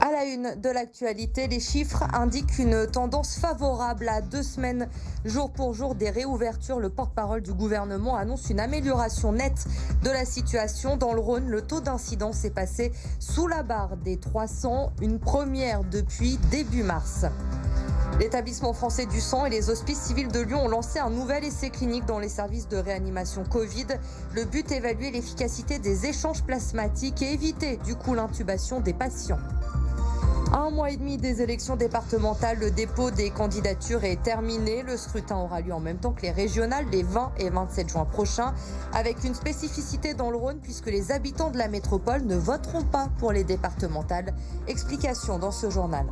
À la une de l'actualité, les chiffres indiquent une tendance favorable à 2 semaines jour pour jour des réouvertures. Le porte-parole du gouvernement annonce une amélioration nette de la situation. Dans le Rhône, le taux d'incidence est passé sous la barre des 300, une première depuis début mars. L'établissement français du sang et les hospices civils de Lyon ont lancé un nouvel essai clinique dans les services de réanimation Covid. Le but, évaluer l'efficacité des échanges plasmatiques et éviter du coup l'intubation des patients. À 1 mois et demi des élections départementales, le dépôt des candidatures est terminé. Le scrutin aura lieu en même temps que les régionales les 20 et 27 juin prochains, avec une spécificité dans le Rhône puisque les habitants de la métropole ne voteront pas pour les départementales. Explication dans ce journal.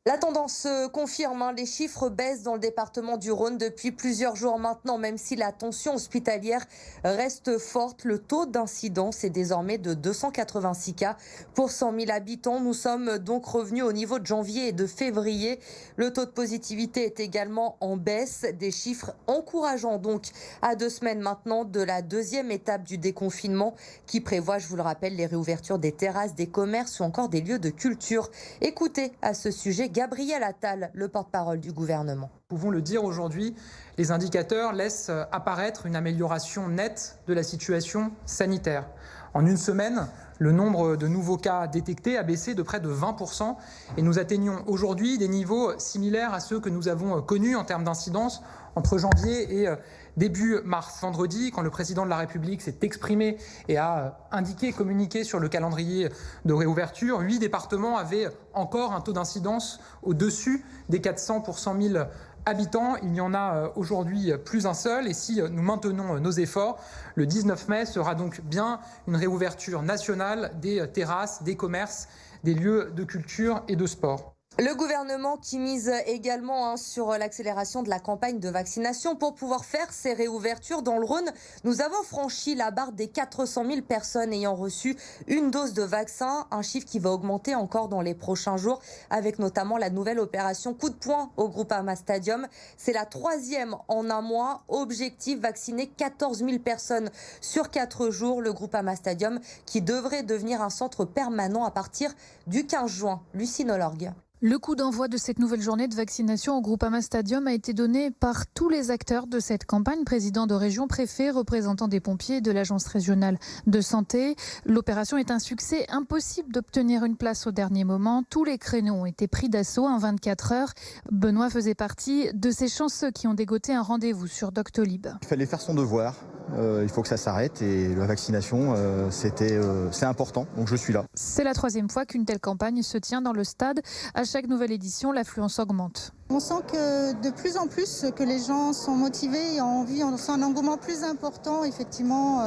La tendance se confirme, les chiffres baissent dans le département du Rhône depuis plusieurs jours maintenant, même si la tension hospitalière reste forte. Le taux d'incidence est désormais de 286 cas pour 100 000 habitants. Nous sommes donc revenus au niveau de janvier et de février. Le taux de positivité est également en baisse, des chiffres encourageants donc à 2 semaines maintenant de la deuxième étape du déconfinement qui prévoit, je vous le rappelle, les réouvertures des terrasses, des commerces ou encore des lieux de culture. Écoutez à ce sujet Gabriel Attal, le porte-parole du gouvernement. Nous pouvons le dire aujourd'hui, les indicateurs laissent apparaître une amélioration nette de la situation sanitaire. En une semaine, le nombre de nouveaux cas détectés a baissé de près de 20% et nous atteignons aujourd'hui des niveaux similaires à ceux que nous avons connus en termes d'incidence entre janvier et début mars. Vendredi, quand le président de la République s'est exprimé et a indiqué, communiqué sur le calendrier de réouverture, 8 départements avaient encore un taux d'incidence au-dessus des 400 pour 100 000 habitants. Il n'y en a aujourd'hui plus un seul et si nous maintenons nos efforts, le 19 mai sera donc bien une réouverture nationale des terrasses, des commerces, des lieux de culture et de sport. Le gouvernement qui mise également sur l'accélération de la campagne de vaccination pour pouvoir faire ces réouvertures. Dans le Rhône, nous avons franchi la barre des 400 000 personnes ayant reçu une dose de vaccin, un chiffre qui va augmenter encore dans les prochains jours avec notamment la nouvelle opération coup de poing au Groupama Stadium. C'est la 3e en un mois. Objectif, vacciner 14 000 personnes sur 4 jours. Le Groupama Stadium qui devrait devenir un centre permanent à partir du 15 juin. Lucie Nolorgue. Le coup d'envoi de cette nouvelle journée de vaccination au Groupama Stadium a été donné par tous les acteurs de cette campagne, présidents de région, préfets, représentants des pompiers, de l'agence régionale de santé. L'opération est un succès, impossible d'obtenir une place au dernier moment. Tous les créneaux ont été pris d'assaut en 24 heures. Benoît faisait partie de ces chanceux qui ont dégoté un rendez-vous sur Doctolib. Il fallait faire son devoir. Il faut que ça s'arrête et la vaccination, c'est important, donc je suis là. C'est la 3e fois qu'une telle campagne se tient dans le stade. À chaque nouvelle édition, l'affluence augmente. On sent que de plus en plus que les gens sont motivés et ont envie, on sent un engouement plus important effectivement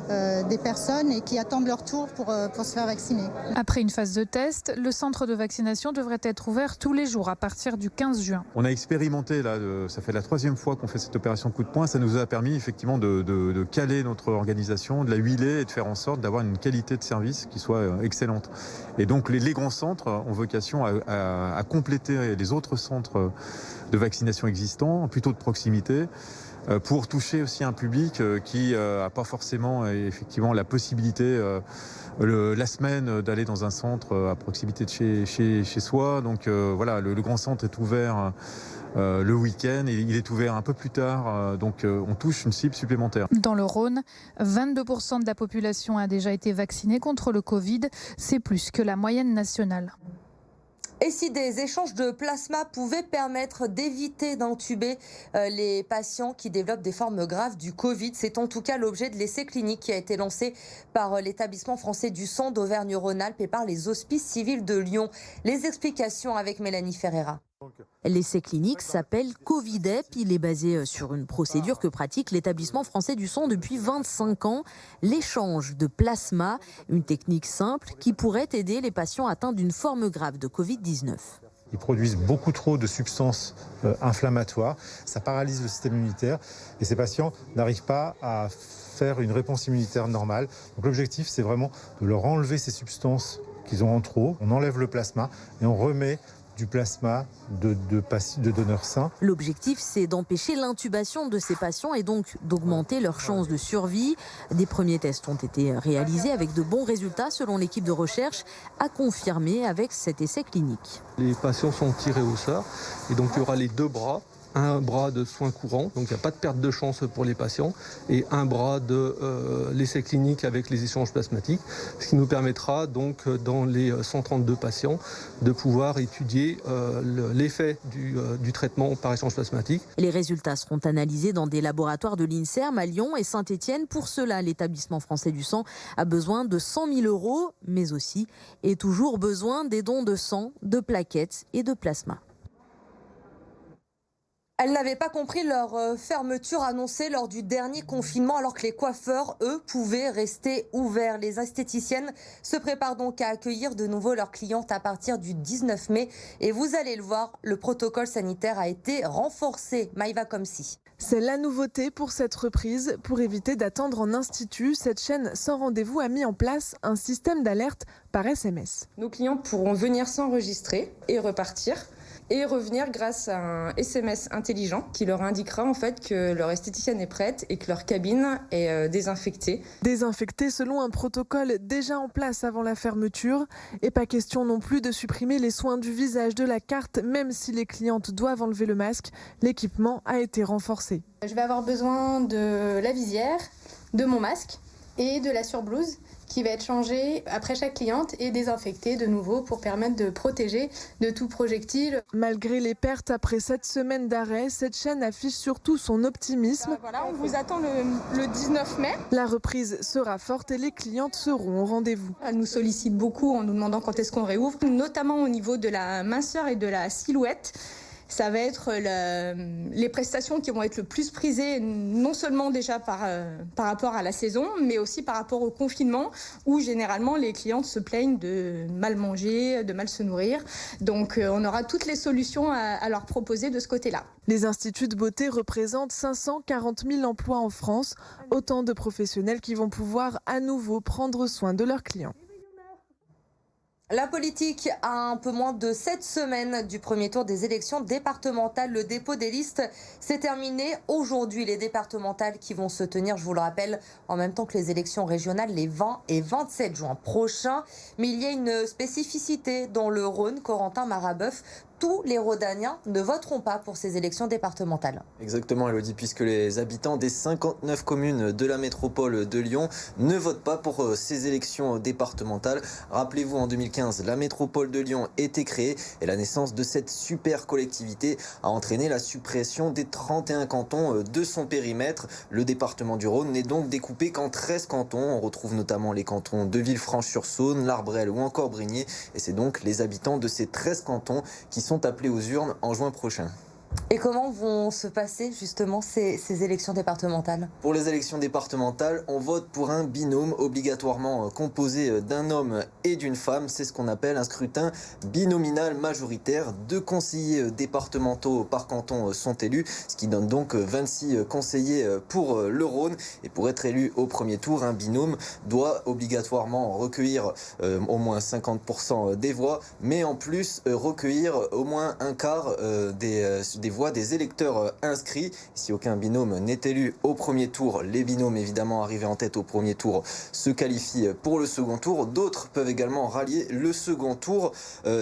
des personnes et qui attendent leur tour pour se faire vacciner. Après une phase de test, le centre de vaccination devrait être ouvert tous les jours à partir du 15 juin. On a expérimenté, là, ça fait la 3e fois qu'on fait cette opération coup de poing. Ça nous a permis effectivement de caler notre organisation, de la huiler et de faire en sorte d'avoir une qualité de service qui soit excellente. Et donc les grands centres ont vocation à compléter les autres centres de vaccination existants, plutôt de proximité, pour toucher aussi un public qui n'a pas forcément effectivement la possibilité la semaine d'aller dans un centre à proximité de chez soi. Donc voilà, le grand centre est ouvert le week-end et il est ouvert un peu plus tard, donc on touche une cible supplémentaire. Dans le Rhône, 22% de la population a déjà été vaccinée contre le Covid, c'est plus que la moyenne nationale. Et si des échanges de plasma pouvaient permettre d'éviter d'intuber les patients qui développent des formes graves du Covid, c'est en tout cas l'objet de l'essai clinique qui a été lancé par l'établissement français du sang d'Auvergne-Rhône-Alpes et par les hospices civils de Lyon. Les explications avec Mélanie Ferreira. L'essai clinique s'appelle Covidep. Il est basé sur une procédure que pratique l'établissement français du sang depuis 25 ans. L'échange de plasma, une technique simple qui pourrait aider les patients atteints d'une forme grave de Covid-19. Ils produisent beaucoup trop de substances inflammatoires, ça paralyse le système immunitaire et ces patients n'arrivent pas à faire une réponse immunitaire normale. Donc l'objectif, c'est vraiment de leur enlever ces substances qu'ils ont en trop. On enlève le plasma et on remet du plasma de donneurs sains. L'objectif, c'est d'empêcher l'intubation de ces patients et donc d'augmenter leurs chances de survie. Des premiers tests ont été réalisés avec de bons résultats selon l'équipe de recherche, à confirmer avec cet essai clinique. Les patients sont tirés au sort et donc il y aura les deux bras. Un bras de soins courants, donc il n'y a pas de perte de chance pour les patients, et un bras de l'essai clinique avec les échanges plasmatiques, ce qui nous permettra donc dans les 132 patients de pouvoir étudier l'effet du traitement par échange plasmatique. Les résultats seront analysés dans des laboratoires de l'INSERM à Lyon et Saint-Étienne. Pour cela, l'établissement français du sang a besoin de 100 000 €, mais aussi et toujours besoin des dons de sang, de plaquettes et de plasma. Elles n'avaient pas compris leur fermeture annoncée lors du dernier confinement, alors que les coiffeurs, eux, pouvaient rester ouverts. Les esthéticiennes se préparent donc à accueillir de nouveau leurs clientes à partir du 19 mai. Et vous allez le voir, le protocole sanitaire a été renforcé. Maïva Komsi. C'est la nouveauté pour cette reprise. Pour éviter d'attendre en institut, cette chaîne sans rendez-vous a mis en place un système d'alerte par SMS. Nos clients pourront venir s'enregistrer et repartir. Et revenir grâce à un SMS intelligent qui leur indiquera en fait que leur esthéticienne est prête et que leur cabine est désinfectée. Désinfectée selon un protocole déjà en place avant la fermeture. Et pas question non plus de supprimer les soins du visage de la carte, même si les clientes doivent enlever le masque. L'équipement a été renforcé. Je vais avoir besoin de la visière, de mon masque et de la surblouse qui va être changée après chaque cliente et désinfectée de nouveau pour permettre de protéger de tout projectile. Malgré les pertes après 7 semaines d'arrêt, cette chaîne affiche surtout son optimisme. Voilà, on vous attend le 19 mai. La reprise sera forte et les clientes seront au rendez-vous. Elle nous sollicite beaucoup en nous demandant quand est-ce qu'on réouvre, notamment au niveau de la minceur et de la silhouette. Ça va être les prestations qui vont être le plus prisées, non seulement déjà par rapport à la saison, mais aussi par rapport au confinement, où généralement les clientes se plaignent de mal manger, de mal se nourrir. Donc on aura toutes les solutions à leur proposer de ce côté-là. Les instituts de beauté représentent 540 000 emplois en France, autant de professionnels qui vont pouvoir à nouveau prendre soin de leurs clients. La politique, à un peu moins de 7 semaines du premier tour des élections départementales. Le dépôt des listes s'est terminé aujourd'hui. Les départementales qui vont se tenir, je vous le rappelle, en même temps que les élections régionales, les 20 et 27 juin prochains. Mais il y a une spécificité dans le Rhône, Corentin Marabeuf. Tous les Rhodaniens ne voteront pas pour ces élections départementales. Exactement, Elodie, puisque les habitants des 59 communes de la métropole de Lyon ne votent pas pour ces élections départementales. Rappelez-vous, en 2015, la métropole de Lyon était créée et la naissance de cette super collectivité a entraîné la suppression des 31 cantons de son périmètre. Le département du Rhône n'est donc découpé qu'en 13 cantons. On retrouve notamment les cantons de Villefranche-sur-Saône, l'Arbrel ou encore Brigné. Et c'est donc les habitants de ces 13 cantons qui sont appelés aux urnes en juin prochain. Et comment vont se passer justement ces élections départementales ? Pour les élections départementales, on vote pour un binôme obligatoirement composé d'un homme et d'une femme. C'est ce qu'on appelle un scrutin binominal majoritaire. 2 conseillers départementaux par canton sont élus, ce qui donne donc 26 conseillers pour le Rhône. Et pour être élu au premier tour, un binôme doit obligatoirement recueillir au moins 50% des voix, mais en plus recueillir au moins un quart des voix des électeurs inscrits. Si aucun binôme n'est élu au premier tour, les binômes évidemment arrivés en tête au premier tour se qualifient pour le second tour. D'autres peuvent également rallier le second tour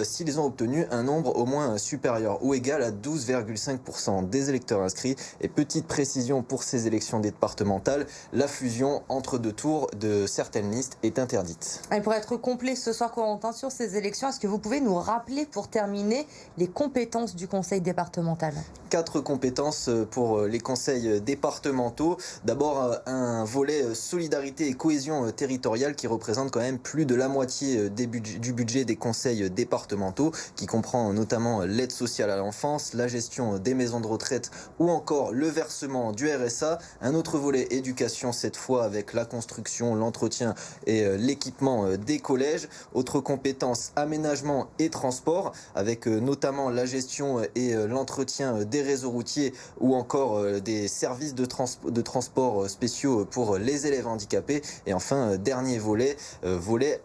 s'ils ont obtenu un nombre au moins supérieur ou égal à 12,5% des électeurs inscrits. Et petite précision pour ces élections départementales, la fusion entre 2 tours de certaines listes est interdite. Et pour être complet ce soir, Corentin, sur ces élections, est-ce que vous pouvez nous rappeler pour terminer les compétences du conseil départemental ? 4 compétences pour les conseils départementaux. D'abord, un volet solidarité et cohésion territoriale qui représente quand même plus de la moitié du budget des conseils départementaux, qui comprend notamment l'aide sociale à l'enfance, la gestion des maisons de retraite ou encore le versement du RSA. Un autre volet éducation, cette fois avec la construction, l'entretien et l'équipement des collèges. Autre compétence, aménagement et transport, avec notamment la gestion et l'entretien d'entretien des réseaux routiers ou encore des services de transport spéciaux pour les élèves handicapés. Et enfin, dernier volet,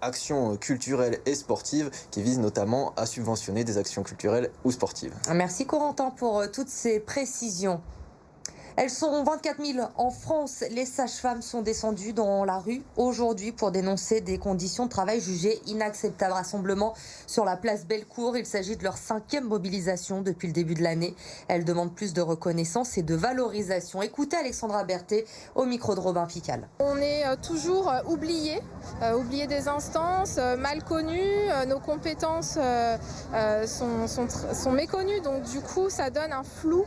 actions culturelles et sportives qui vise notamment à subventionner des actions culturelles ou sportives. Merci Corentin pour toutes ces précisions. Elles sont 24 000 en France. Les sages-femmes sont descendues dans la rue aujourd'hui pour dénoncer des conditions de travail jugées inacceptables. Rassemblement sur la place Bellecour. Il s'agit de leur 5e mobilisation depuis le début de l'année. Elles demandent plus de reconnaissance et de valorisation. Écoutez Alexandra Berthet au micro de Robin Pical. On est toujours oubliés des instances, mal connus. Nos compétences sont méconnues. Donc du coup, ça donne un flou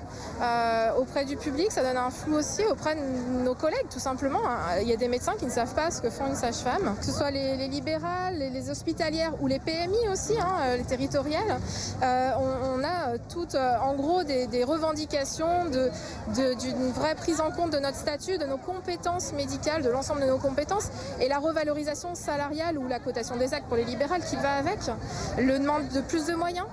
auprès du public. Ça donne un flou aussi auprès de nos collègues, tout simplement. Il y a des médecins qui ne savent pas ce que font une sage-femme, que ce soit les libérales, les hospitalières ou les PMI aussi, les territoriales. On a toutes, en gros, des revendications d'une vraie prise en compte de notre statut, de nos compétences médicales, de l'ensemble de nos compétences, et la revalorisation salariale ou la cotation des actes pour les libérales qui va avec, le demande de plus de moyens.